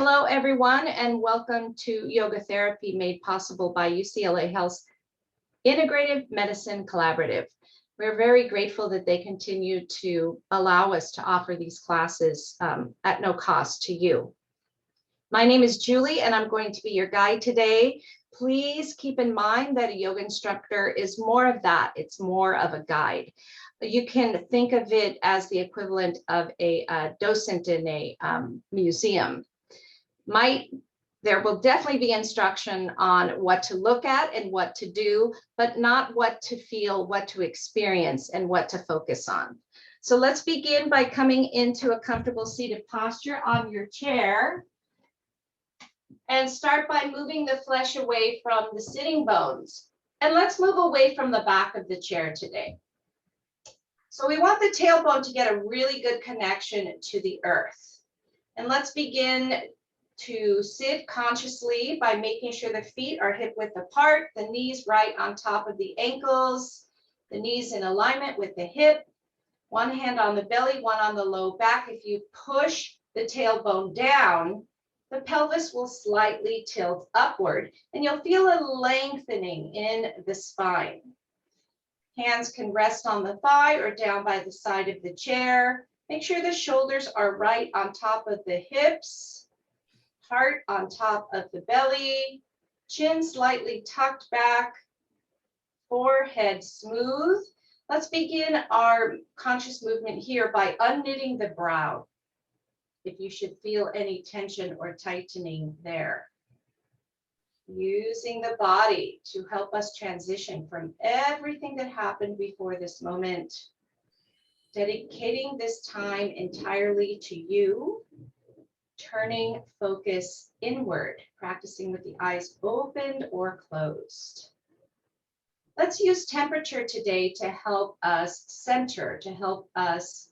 Hello, everyone, and welcome to Yoga Therapy made possible by UCLA Health's Integrative Medicine Collaborative. We're very grateful that they continue to allow us to offer these classes at no cost to you. My name is Julie, and I'm going to be your guide today. Please keep in mind that a yoga instructor is more of that. It's more of a guide. You can think of it as the equivalent of a docent in a museum. There will definitely be instruction on what to look at and what to do, but not what to feel, what to experience, and what to focus on. So let's begin by coming into a comfortable seated posture on your chair. And start by moving the flesh away from the sitting bones. And let's move away from the back of the chair today. So we want the tailbone to get a really good connection to the earth. And let's begin to sit consciously by making sure the feet are hip width apart, the knees right on top of the ankles, the knees in alignment with the hip, one hand on the belly, one on the low back. If you push the tailbone down, the pelvis will slightly tilt upward, and you'll feel a lengthening in the spine. Hands can rest on the thigh or down by the side of the chair. Make sure the shoulders are right on top of the hips, heart on top of the belly, chin slightly tucked back, forehead smooth. Let's begin our conscious movement here by unknitting the brow. If you should feel any tension or tightening there. Using the body to help us transition from everything that happened before this moment. Dedicating this time entirely to you. Turning focus inward, practicing with the eyes opened or closed. Let's use temperature today to help us center, to help us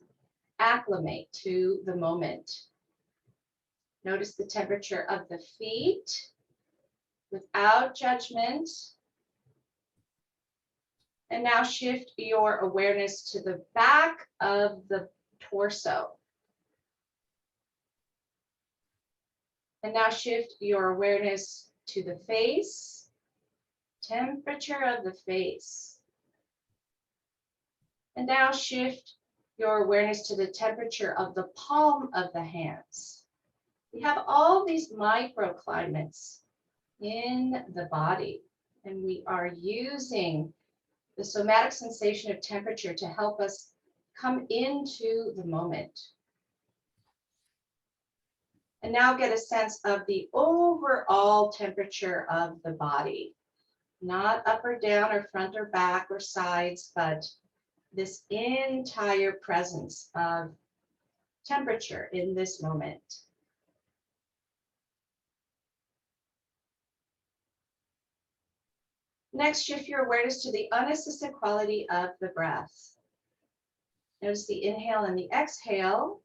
acclimate to the moment. Notice the temperature of the feet without judgment. And now shift your awareness to the back of the torso. And now shift your awareness to the face, temperature of the face. And now shift your awareness to the temperature of the palm of the hands. We have all these microclimates in the body, and we are using the somatic sensation of temperature to help us come into the moment. And now get a sense of the overall temperature of the body, not up or down or front or back or sides, but this entire presence of temperature in this moment. Next, shift your awareness to the unassisted quality of the breath. Notice the inhale and the exhale.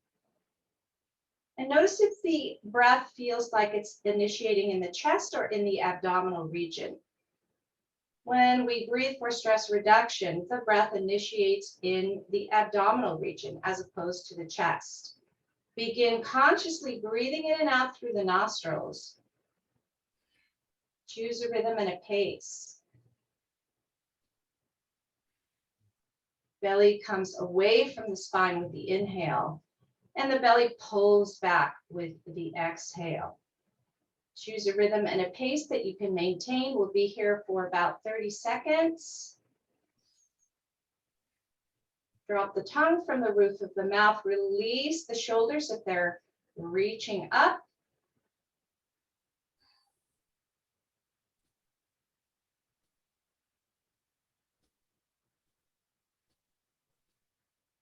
And notice if the breath feels like it's initiating in the chest or in the abdominal region. When we breathe for stress reduction, the breath initiates in the abdominal region as opposed to the chest. Begin consciously breathing in and out through the nostrils. Choose a rhythm and a pace. Belly comes away from the spine with the inhale, and the belly pulls back with the exhale. Choose a rhythm and a pace that you can maintain. We'll be here for about 30 seconds. Drop the tongue from the roof of the mouth. Release the shoulders if they're reaching up.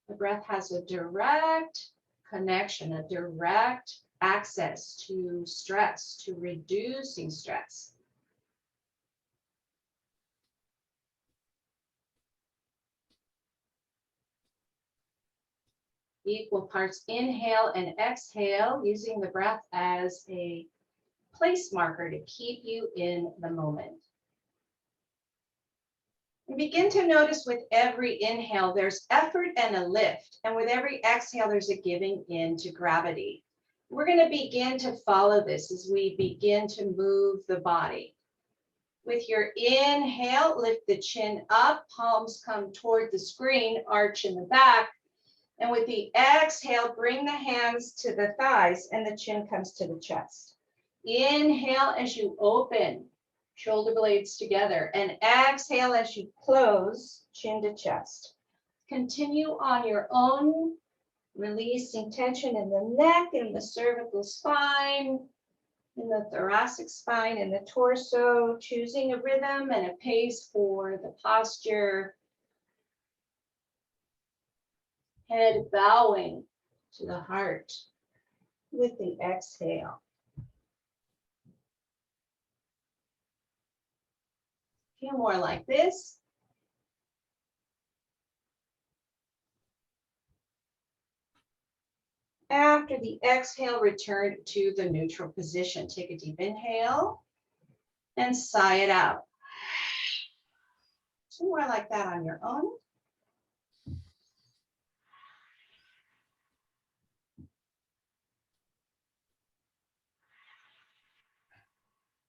The breath has a direct connection, a direct access to stress, to reducing stress. Equal parts inhale and exhale, using the breath as a place marker to keep you in the moment. And begin to notice with every inhale, there's effort and a lift. And with every exhale, there's a giving in to gravity. We're going to begin to follow this as we begin to move the body. With your inhale, lift the chin up, palms come toward the screen, arch in the back. And with the exhale, bring the hands to the thighs and the chin comes to the chest. Inhale as you open, shoulder blades together, and exhale as you close, chin to chest. Continue on your own, releasing tension in the neck, in the cervical spine, in the thoracic spine, in the torso, choosing a rhythm and a pace for the posture. Head bowing to the heart with the exhale. A few more like this. After the exhale, return to the neutral position. Take a deep inhale and sigh it out. Two more like that on your own.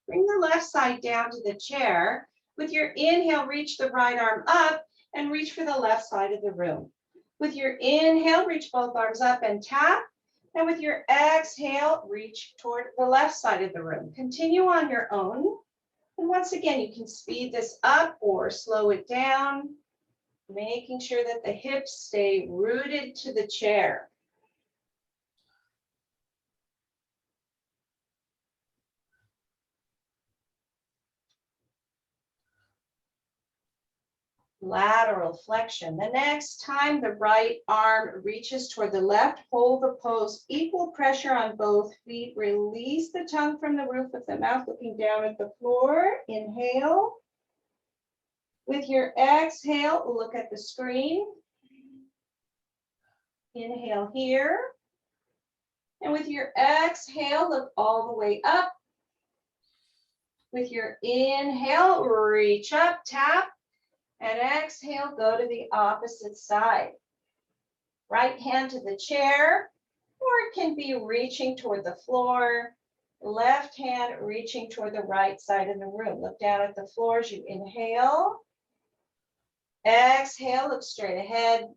Bring the left side down to the chair. With your inhale, reach the right arm up and reach for the left side of the room. With your inhale, reach both arms up and tap. And with your exhale, reach toward the left side of the room. Continue on your own. And once again, you can speed this up or slow it down, making sure that the hips stay rooted to the chair. Lateral flexion. The next time the right arm reaches toward the left, hold the pose. Equal pressure on both feet. Release the tongue from the roof of the mouth, looking down at the floor. Inhale. With your exhale, look at the screen. Inhale here. And with your exhale, look all the way up. With your inhale, reach up, tap. And exhale, go to the opposite side. Right hand to the chair, or it can be reaching toward the floor. Left hand reaching toward the right side of the room. Look down at the floor as you inhale. Exhale, look straight ahead.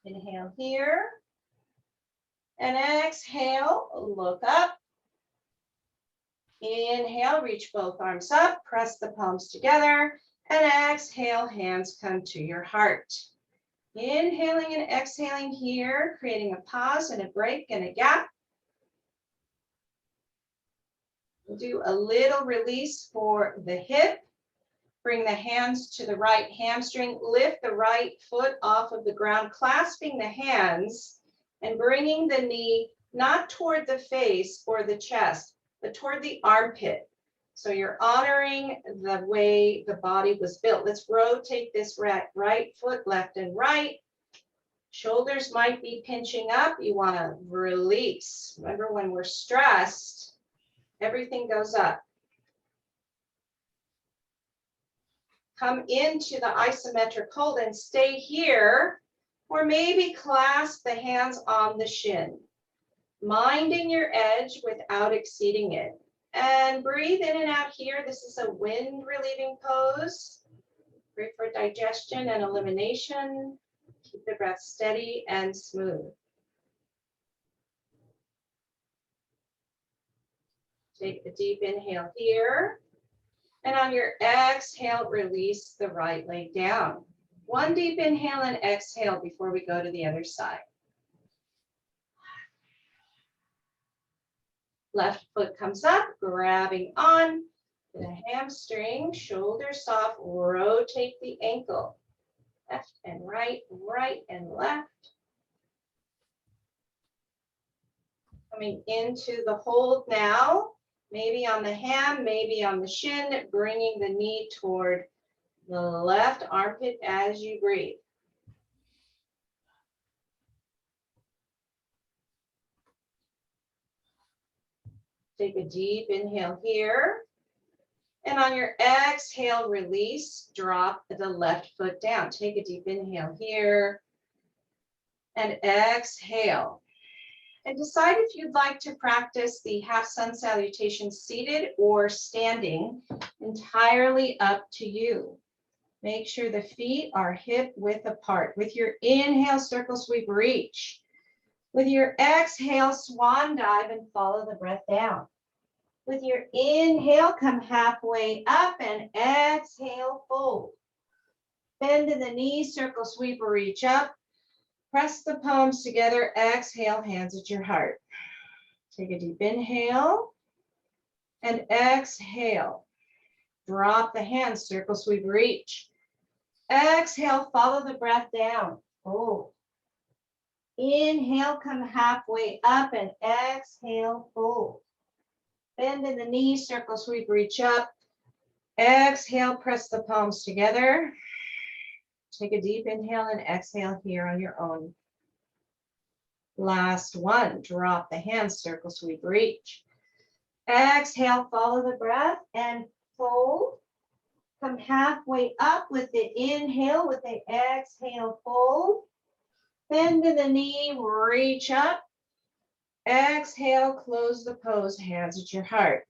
Inhale here. And exhale, look up. Inhale, reach both arms up, press the palms together. And exhale, hands come to your heart. Inhaling and exhaling here, creating a pause and a break and a gap. We'll do a little release for the hip. Bring the hands to the right hamstring. Lift the right foot off of the ground, clasping the hands and bringing the knee not toward the face or the chest, but toward the armpit. So you're honoring the way the body was built. Let's rotate this right foot left and right. Shoulders might be pinching up. You want to release. Remember, when we're stressed, everything goes up. Come into the isometric hold and stay here, or maybe clasp the hands on the shin, minding your edge without exceeding it. And breathe in and out here. This is a wind relieving pose. Great for digestion and elimination. Keep the breath steady and smooth. Take a deep inhale here. And on your exhale, release the right leg down. One deep inhale and exhale before we go to the other side. Left foot comes up, grabbing on to the hamstring, shoulders soft, rotate the ankle. Left and right, right and left. Coming into the hold now, maybe on the ham, maybe on the shin, bringing the knee toward the left armpit as you breathe. Take a deep inhale here. And on your exhale, release, drop the left foot down. Take a deep inhale here. And exhale. And decide if you'd like to practice the half sun salutation seated or standing, entirely up to you. Make sure the feet are hip width apart. With your inhale, circle sweep, reach. With your exhale, swan dive and follow the breath down. With your inhale, come halfway up and exhale, fold. Bend in the knees, circle sweep or reach up. Press the palms together, exhale, hands at your heart. Take a deep inhale and exhale. Drop the hands, circle sweep, reach. Exhale, follow the breath down. Fold. Inhale, come halfway up and exhale, fold. Bend in the knees, circle sweep, reach up. Exhale, press the palms together. Take a deep inhale and exhale here on your own. Last one, drop the hands, circle sweep, reach. Exhale, follow the breath and fold. Come halfway up with the inhale, with the exhale, fold. Bend in the knee, reach up. Exhale, close the pose, hands at your heart.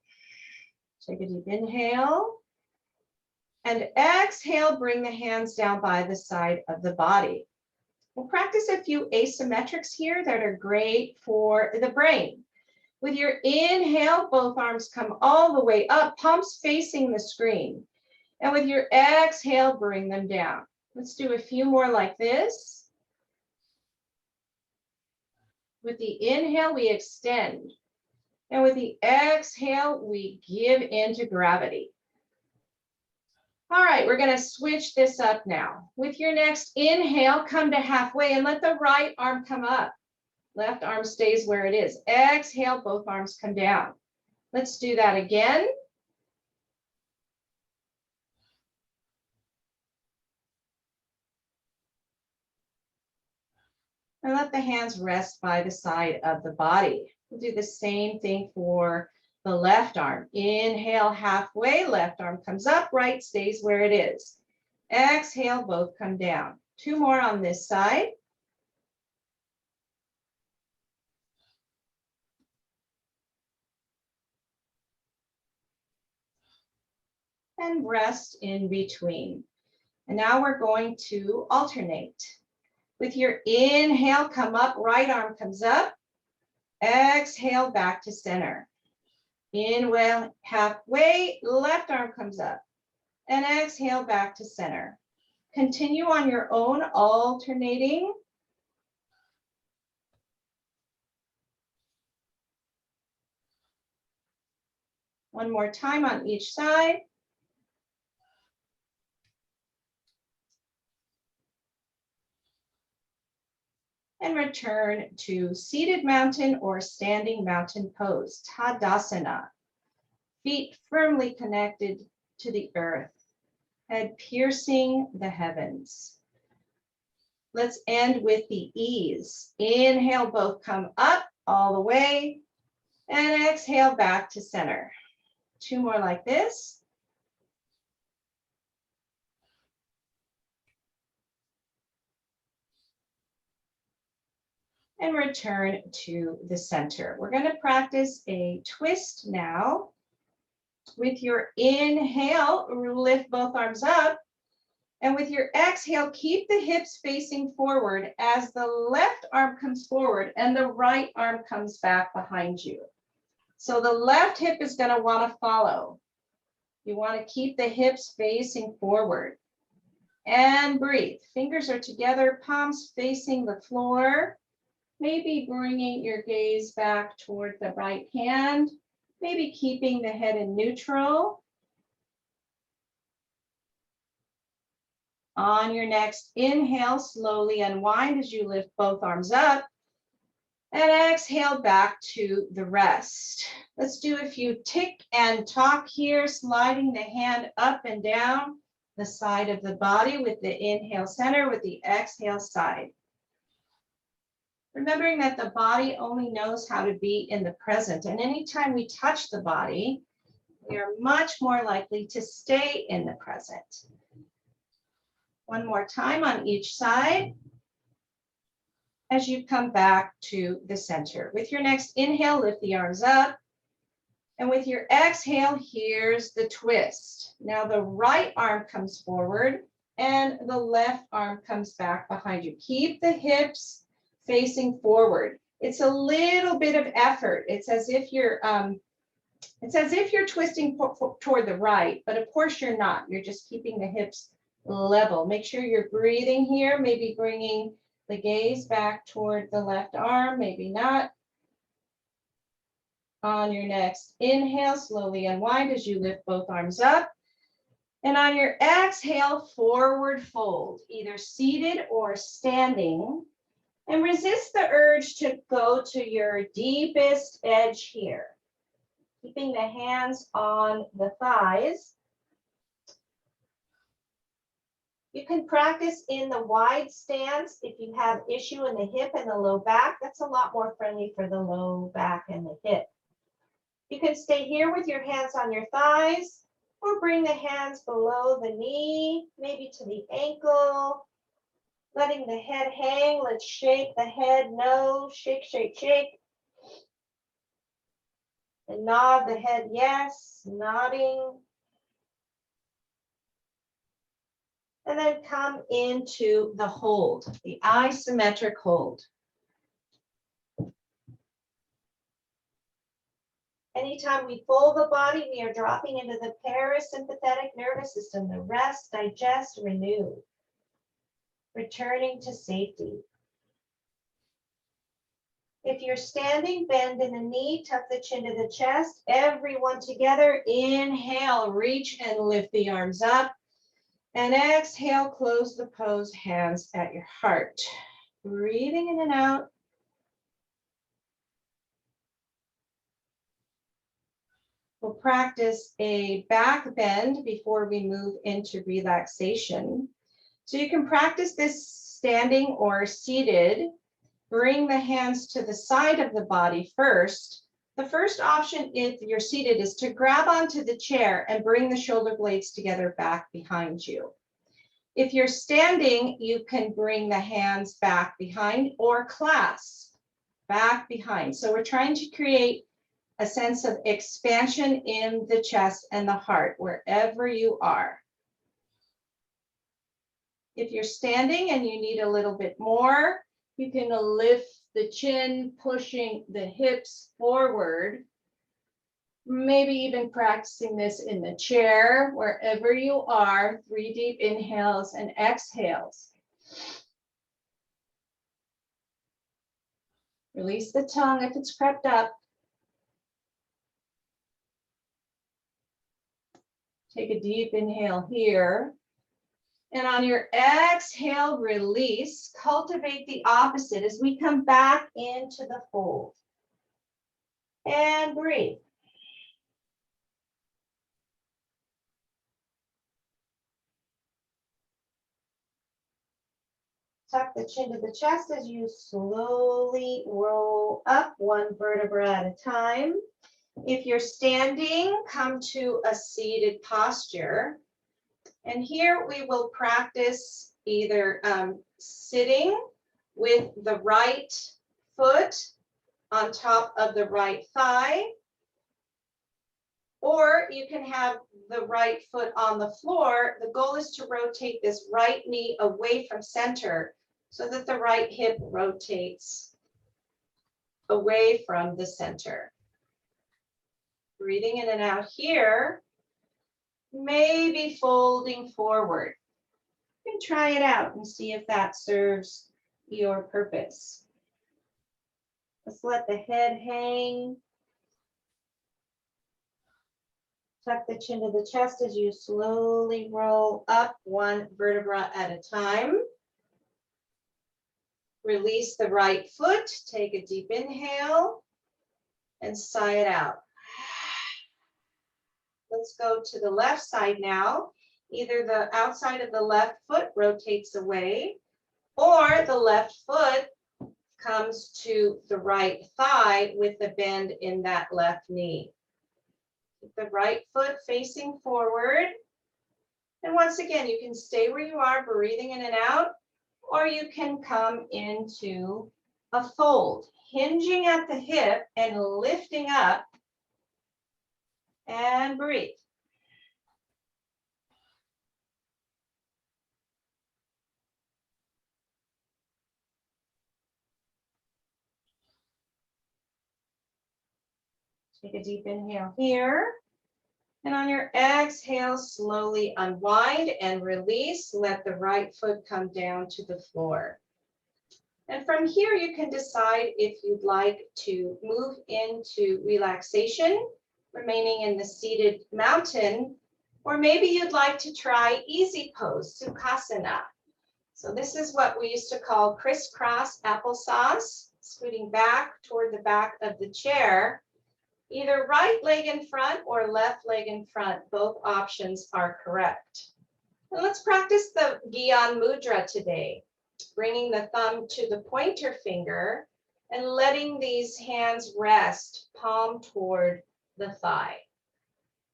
Take a deep inhale. And exhale, bring the hands down by the side of the body. We'll practice a few asymmetrics here that are great for the brain. With your inhale, both arms come all the way up, palms facing the screen. And with your exhale, bring them down. Let's do a few more like this. With the inhale, we extend. And with the exhale, we give into gravity. All right, we're going to switch this up now. With your next inhale, come to halfway and let the right arm come up. Left arm stays where it is. Exhale, both arms come down. Let's do that again. And let the hands rest by the side of the body. We'll do the same thing for the left arm. Inhale halfway, left arm comes up, right stays where it is. Exhale, both come down. Two more on this side. And rest in between. And now we're going to alternate. With your inhale, come up, right arm comes up. Exhale, back to center. Inhale, halfway, left arm comes up. And exhale, back to center. Continue on your own, alternating. One more time on each side. And return to seated mountain or standing mountain pose, Tadasana. Feet firmly connected to the earth, head piercing the heavens. Let's end with the ease. Inhale, both come up all the way, and exhale back to center. Two more like this. And return to the center. We're going to practice a twist now. With your inhale, lift both arms up. And with your exhale, keep the hips facing forward as the left arm comes forward and the right arm comes back behind you. So the left hip is going to want to follow. You want to keep the hips facing forward. And breathe. Fingers are together, palms facing the floor. Maybe bringing your gaze back toward the right hand. Maybe keeping the head in neutral. On your next inhale, slowly unwind as you lift both arms up. And exhale back to the rest. Let's do a few tick and talk here, sliding the hand up and down the side of the body with the inhale center, with the exhale side. Remembering that the body only knows how to be in the present. And anytime we touch the body, we are much more likely to stay in the present. One more time on each side. as you come back to the center. With your next inhale, lift the arms up. And with your exhale, here's the twist. Now the right arm comes forward and the left arm comes back behind you. Keep the hips facing forward. It's a little bit of effort. It's as if you're twisting toward the right, but of course you're not. You're just keeping the hips level. Make sure you're breathing here, maybe bringing the gaze back toward the left arm, maybe not. On your next inhale, slowly unwind as you lift both arms up. And on your exhale, forward fold, either seated or standing. And resist the urge to go to your deepest edge here. Keeping the hands on the thighs. You can practice in the wide stance if you have issue in the hip and the low back. That's a lot more friendly for the low back and the hip. You can stay here with your hands on your thighs or bring the hands below the knee, maybe to the ankle, letting the head hang. Let's shake the head, nose, shake, shake, shake. And nod the head, yes, nodding. And then come into the hold, the isometric hold. Anytime we fold the body, we are dropping into the parasympathetic nervous system, the rest, digest, renew, returning to safety. If you're standing, bend in the knee, tuck the chin to the chest. Everyone together, inhale, reach and lift the arms up. And exhale, close the pose, hands at your heart. Breathing in and out. We'll practice a back bend before we move into relaxation. So you can practice this standing or seated. Bring the hands to the side of the body first. The first option, if you're seated, is to grab onto the chair and bring the shoulder blades together back behind you. If you're standing, you can bring the hands back behind or clasp back behind. So we're trying to create a sense of expansion in the chest and the heart, wherever you are. If you're standing and you need a little bit more, you can lift the chin, pushing the hips forward. Maybe even practicing this in the chair, wherever you are. 3 deep inhales and exhales. Release the tongue if it's crept up. Take a deep inhale here. And on your exhale, release. Cultivate the opposite as we come back into the fold. And breathe. Tuck the chin to the chest as you slowly roll up 1 vertebra at a time. If you're standing, come to a seated posture. And here we will practice either sitting with the right foot on top of the right thigh, or you can have the right foot on the floor. The goal is to rotate this right knee away from center so that the right hip rotates away from the center. Breathing in and out here, maybe folding forward. You can try it out and see if that serves your purpose. Let's let the head hang. Tuck the chin to the chest as you slowly roll up 1 vertebra at a time. Release the right foot. Take a deep inhale and sigh it out. Let's go to the left side now. Either the outside of the left foot rotates away, or the left foot comes to the right thigh with the bend in that left knee. Keep the right foot facing forward. And once again, you can stay where you are, breathing in and out, or you can come into a fold, hinging at the hip and lifting up, and breathe. Take a deep inhale here. And on your exhale, slowly unwind and release. Let the right foot come down to the floor. And from here, you can decide if you'd like to move into relaxation, remaining in the seated mountain, or maybe you'd like to try easy pose, Sukhasana. So this is what we used to call crisscross applesauce, scooting back toward the back of the chair. Either right leg in front or left leg in front, both options are correct. And let's practice the Gyan Mudra today, bringing the thumb to the pointer finger and letting these hands rest, palm toward the thigh.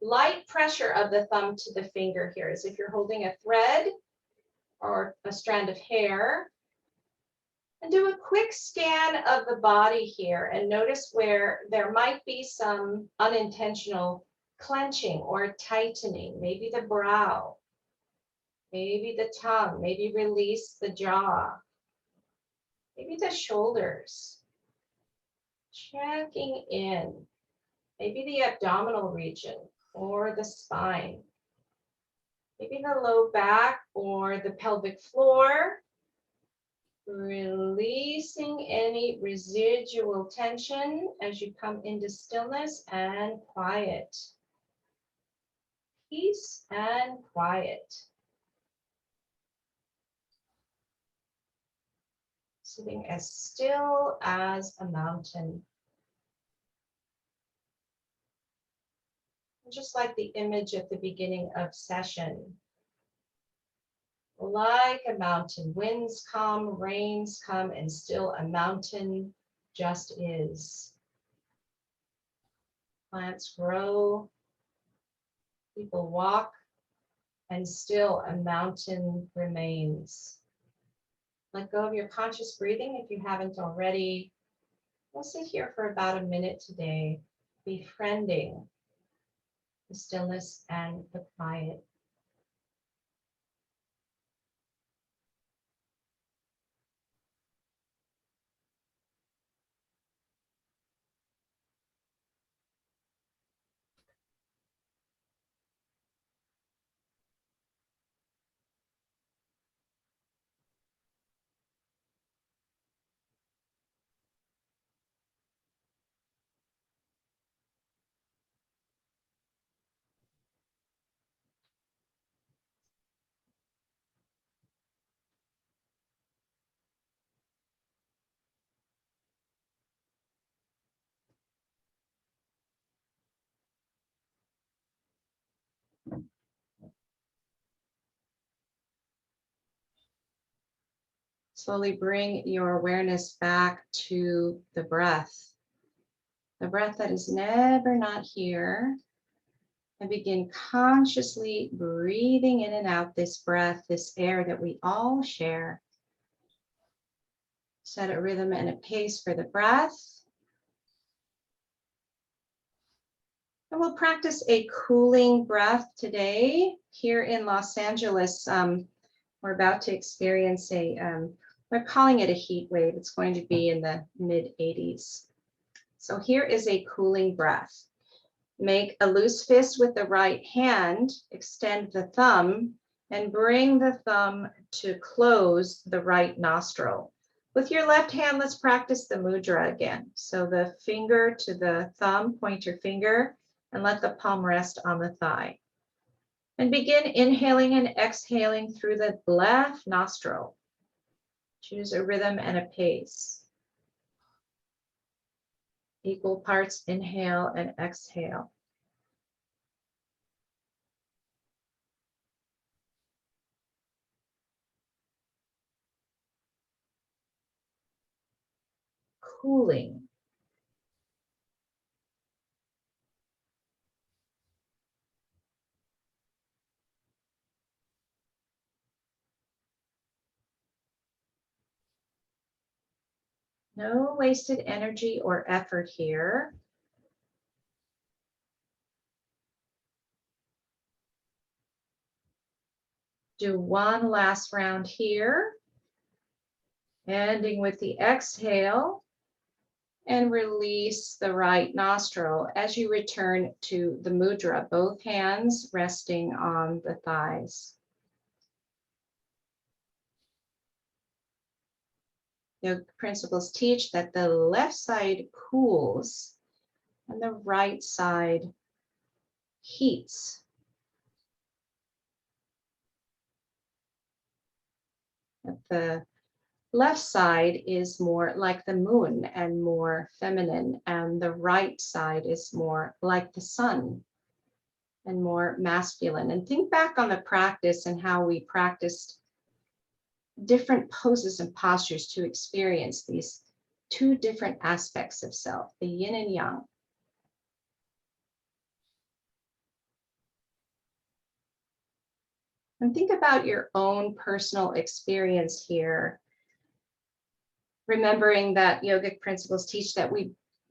Light pressure of the thumb to the finger here as if you're holding a thread or a strand of hair. And do a quick scan of the body here and notice where there might be some unintentional clenching or tightening, maybe the brow, maybe the tongue, maybe release the jaw, maybe the shoulders. Checking in, maybe the abdominal region or the spine, maybe the low back or the pelvic floor. Releasing any residual tension as you come into stillness and quiet. Peace and quiet. Sitting as still as a mountain. Just like the image at the beginning of session. Like a mountain, winds come, rains come, and still a mountain just is. Plants grow, people walk, and still a mountain remains. Let go of your conscious breathing if you haven't already. We'll sit here for about a minute today, befriending the stillness and the quiet. Slowly bring your awareness back to the breath that is never not here, and begin consciously breathing in and out this breath, this air that we all share. Set a rhythm and a pace for the breath. And we'll practice a cooling breath today. Here in Los Angeles, we're about to experience we're calling it a heat wave. It's going to be in the mid-80s. So here is a cooling breath. Make a loose fist with the right hand, extend the thumb, and bring the thumb to close the right nostril. With your left hand, let's practice the mudra again. So the finger to the thumb, pointer finger, and let the palm rest on the thigh. And begin inhaling and exhaling through the left nostril. Choose a rhythm and a pace. Equal parts inhale and exhale. Cooling. No wasted energy or effort here. Do one last round here, ending with the exhale, and release the right nostril as you return to the mudra, both hands resting on the thighs. Yoga principles teach that the left side cools and the right side heats. That the left side is more like the moon and more feminine, and the right side is more like the sun and more masculine. And think back on the practice and how we practiced different poses and postures to experience these two different aspects of self, the yin and yang. And think about your own personal experience here, remembering that yogic principles teach that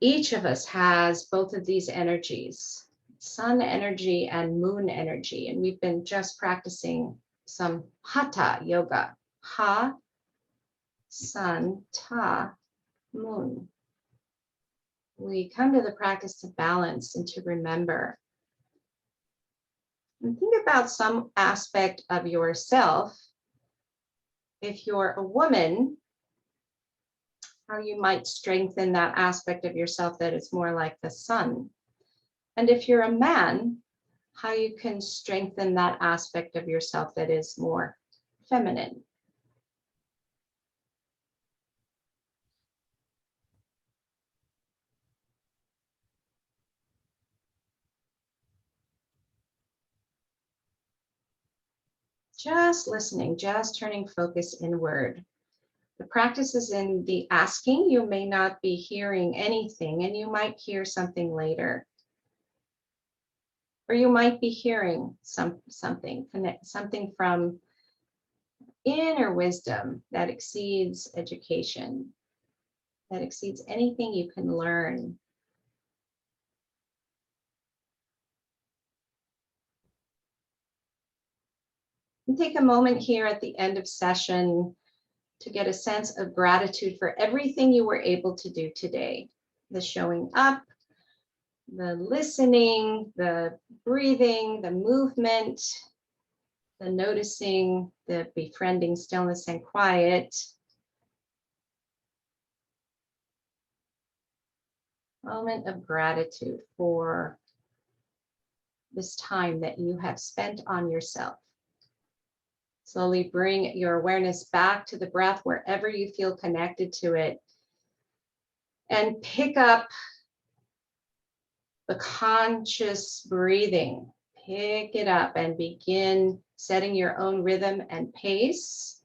each of us has both of these energies, sun energy and moon energy. And we've been just practicing some hatha yoga. Ha, sun, ta, moon. We come to the practice to balance and to remember. And think about some aspect of yourself. If you're a woman, how you might strengthen that aspect of yourself that is more like the sun. And if you're a man, how you can strengthen that aspect of yourself that is more feminine. Just listening, just turning focus inward. The practice is in the asking. You may not be hearing anything, and you might hear something later. Or you might be hearing something from inner wisdom that exceeds education, that exceeds anything you can learn. And take a moment here at the end of session to get a sense of gratitude for everything you were able to do today. The showing up, the listening, the breathing, the movement, the noticing, the befriending stillness and quiet. Moment of gratitude for this time that you have spent on yourself. Slowly bring your awareness back to the breath wherever you feel connected to it. And pick up the conscious breathing. Pick it up and begin setting your own rhythm and pace.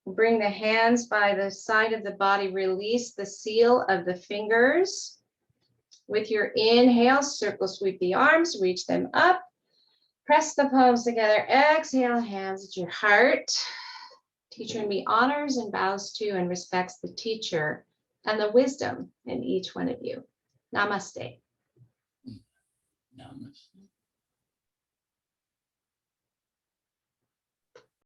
Bring the hands by the side of the body. Release the seal of the fingers. With your inhale, circle sweep the arms, reach them up. Press the palms together. Exhale, hands at your heart. Teacher in me honors and bows to and respects the teacher and the wisdom in each one of you. Namaste. Namaste.